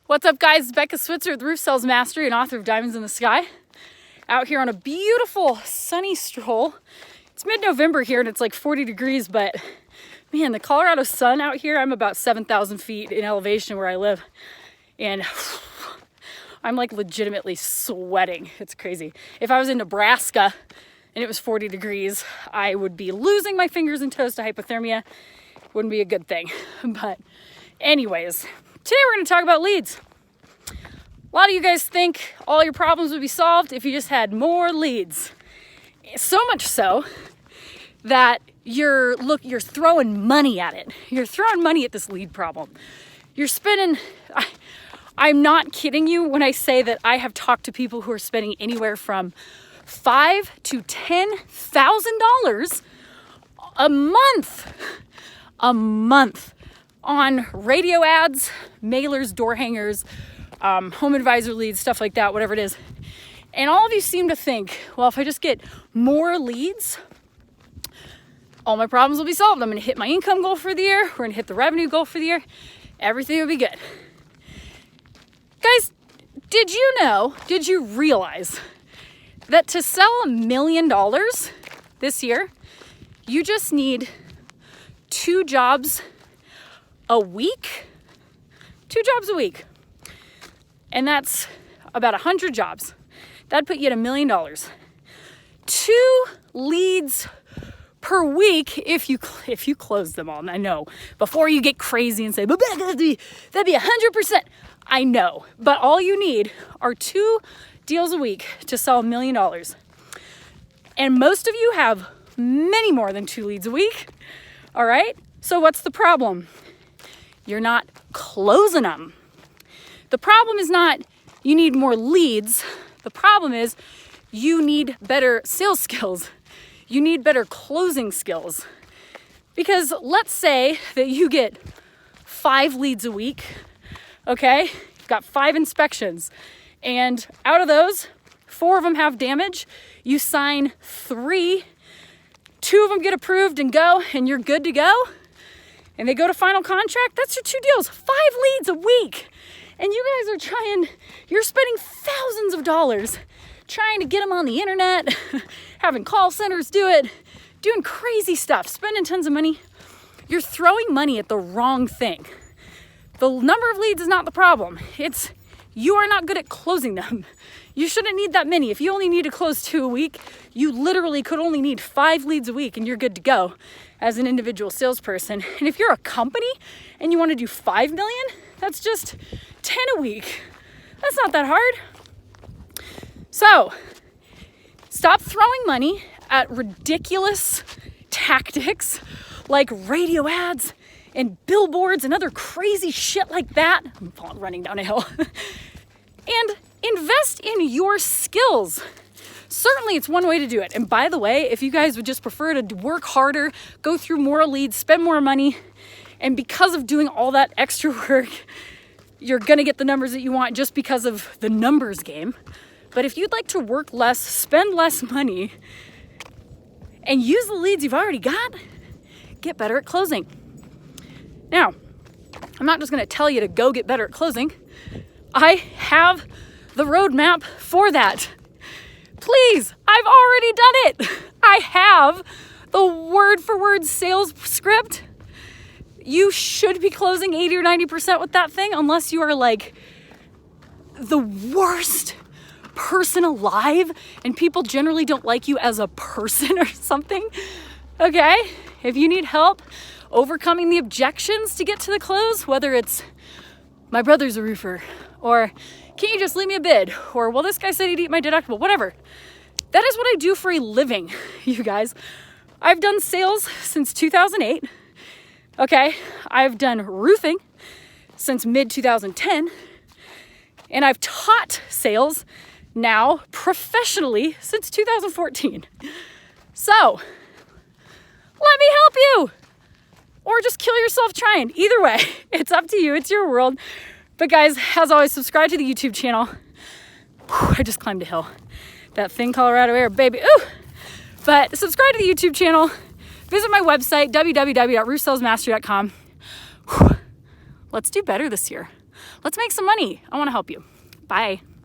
What's up, guys? Becca Switzer with Roof Sales Mastery and author of Diamonds in the Sky. Out here on a beautiful sunny stroll. It's mid-November here and it's like 40 degrees, but man, the Colorado sun out here, I'm about 7,000 feet in elevation where I live. And I'm like legitimately sweating. It's crazy. If I was in Nebraska and it was 40 degrees, I would be losing my fingers and toes to hypothermia. Wouldn't be a good thing. But anyways, today we're going to talk about leads. A lot of you guys think all your problems would be solved if you just had more leads. So much so that you're throwing money at it. You're throwing money at this lead problem. You're spending, I'm not kidding you when I say that I have talked to people who are spending anywhere from $5,000 to $10,000 a month on radio ads, mailers, door hangers, home advisor leads, stuff like that, whatever it is. And all of you seem to think, well, if I just get more leads, all my problems will be solved. I'm going to hit my income goal for the year. We're going to hit the revenue goal for the year. Everything will be good. Guys, did you realize that to sell $1 million this year, you just need 2 jobs a week? 2 jobs a week. And that's about 100 jobs. That'd put you at $1 million. 2 leads per week if you close them all. And I know, before you get crazy and say, but that'd be 100%. I know, but all you need are 2 deals a week to sell $1 million. And most of you have many more than 2 leads a week. All right? So what's the problem? You're not closing them. The problem is not you need more leads. The problem is you need better sales skills. You need better closing skills. Because let's say that you get 5 leads a week, okay? You've got 5 inspections. And out of those, 4 of them have damage. You sign 3, 2 of them get approved and go, and you're good to go. And they go to final contract. That's your 2 deals, 5 leads a week. And you guys are you're spending thousands of dollars trying to get them on the internet, having call centers do it, doing crazy stuff, spending tons of money. You're throwing money at the wrong thing. The number of leads is not the problem. It's you are not good at closing them. You shouldn't need that many. If you only need to close 2 a week, you literally could only need 5 leads a week and you're good to go as an individual salesperson. And if you're a company and you want to do 5 million, that's just 10 a week. That's not that hard. So, stop throwing money at ridiculous tactics like radio ads and billboards and other crazy shit like that. I'm running down a hill. And invest in your skills. Certainly, it's one way to do it. And by the way, if you guys would just prefer to work harder, go through more leads, spend more money, and because of doing all that extra work, you're going to get the numbers that you want just because of the numbers game. But if you'd like to work less, spend less money, and use the leads you've already got, get better at closing. Now, I'm not just going to tell you to go get better at closing. I have the roadmap for that. Please, I've already done it. I have the word-for-word sales script. You should be closing 80 or 90% with that thing unless you are like the worst person alive and people generally don't like you as a person or something. Okay? If you need help overcoming the objections to get to the close, whether it's my brother's a roofer or can you just leave me a bid? Or, well, this guy said he'd eat my deductible, whatever. That is what I do for a living, you guys. I've done sales since 2008. Okay, I've done roofing since mid-2010. And I've taught sales now professionally since 2014. So, let me help you. Or just kill yourself trying. Either way, it's up to you. It's your world. But guys, as always, subscribe to the YouTube channel. Whew, I just climbed a hill. That thin Colorado air, baby. Ooh! But subscribe to the YouTube channel. Visit my website, www.roofsalesmastery.com. Let's do better this year. Let's make some money. I want to help you. Bye.